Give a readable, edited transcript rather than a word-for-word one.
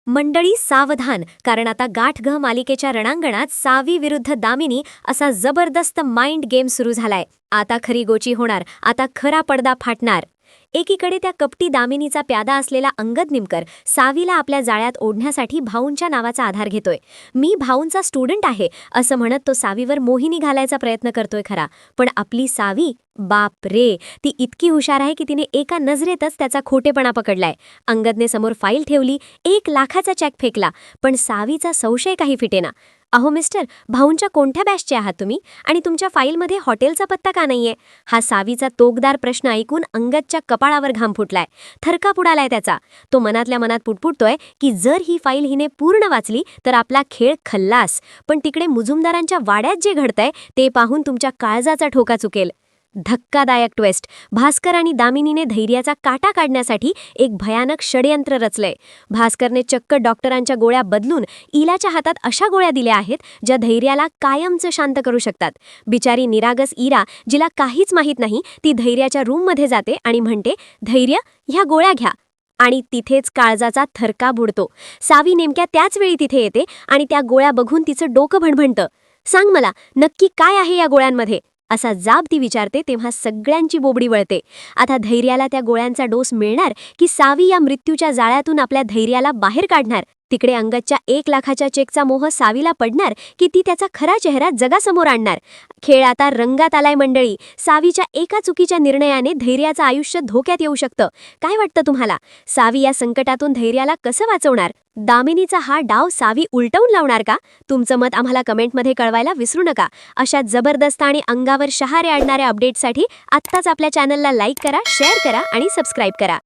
मंडळी सावधान, कारण आता गाठ ग मालिकेच्या रणांगणात सावी विरुद्ध दामिनी असा जबरदस्त माइंड गेम सुरू झालाय. आता खरी गोची होणार, आता खरा पडदा फाटणार. एकीकडे त्या कपटी दामिनीचा प्यादा असलेला अंगद निमकर सावीला आपल्या जाळ्यात ओढण्यासाठी भाऊंच्या नावाचा आधार घेतोय. मी भाऊंचा स्टुडंट आहे असं म्हणत तो सावीवर मोहिनी घालायचा प्रयत्न करतोय खरा, पण आपली सावी, बाप रे, ती इतकी हुशार आहे की तिने एका नजरेतच त्याचा खोटेपणा पकडलाय. अंगदने समोर फाईल ठेवली, 1,00,000चा चेक फेकला, पण सावीचा संशय काही फिटेना. अहो मिस्टर, भाऊंच्या कोणत्या बॅचचे आहात तुम्ही, आणि तुमच्या फाईलमध्ये हॉटेलचा पत्ता का नाहीये? हा सावीचा तोकदार प्रश्न ऐकून अंगदच्या कपाळावर घाम फुटलाय. थरकाप उडालाय त्याचा. तो मनातल्या मनात पुटपुटतोय की जर ही फाईल हिने पूर्ण वाचली तर आपला खेळ खल्लास, पण तिकडे मुजुमदारांच्या वाड्यात जे घडतंय ते पाहून तुमच्या काळजाचा ठोका चुकेल. धक्कादायक ट्विस्ट. भास्कर आणि दामिनीने धैर्याचा काटा काढण्यासाठी एक भयानक षडयंत्र रचलंय. भास्करने चक्क डॉक्टरांच्या गोळ्या बदलून इलाच्या हातात अशा गोळ्या दिल्या आहेत ज्या धैर्याला कायमचं शांत करू शकतात. बिचारी निरागस इरा, जिला काहीच माहीत नाही, ती धैर्याच्या रूममध्ये जाते आणि म्हणते, धैर्य, ह्या गोळ्या घ्या. आणि तिथेच काळजाचा थरका बुडतो. सावी नेमक्या त्याच वेळी तिथे येते आणि त्या गोळ्या बघून तिचं डोकं भणभणतं. सांग मला, नक्की काय आहे या गोळ्यांमध्ये, असा जाब ती विचारते. तेव्हा सगळ्यांची बोबडी वळते. आता धैर्याला त्या गोळ्यांचा डोस मिळणार की सावी या मृत्यूच्या जाळ्यातून आपल्या धैर्याला बाहेर काढणार? तिकडे अंगदच्या 1,00,000च्या चेकचा मोह सावीला पडणार की ती त्याचा खरा चेहरा जगासमोर आणणार? खेळ आता रंगात आलाय मंडळी. सावीच्या एका चुकीच्या निर्णयाने धैर्याचं आयुष्य धोक्यात येऊ शकतं. काय वाटतं तुम्हाला? सावी या संकटातून धैर्याला कसं वाचवणार? दामिनीचा हा डाव सावी उलटवून लावणार का? तुमचं मत आम्हाला कमेंटमध्ये कळवायला विसरू नका. अशा जबरदस्त आणि अंगावर शहारे आणणाऱ्या अपडेट्ससाठी आत्ताच आपल्या चॅनलला लाईक करा, शेअर करा आणि सबस्क्राईब करा.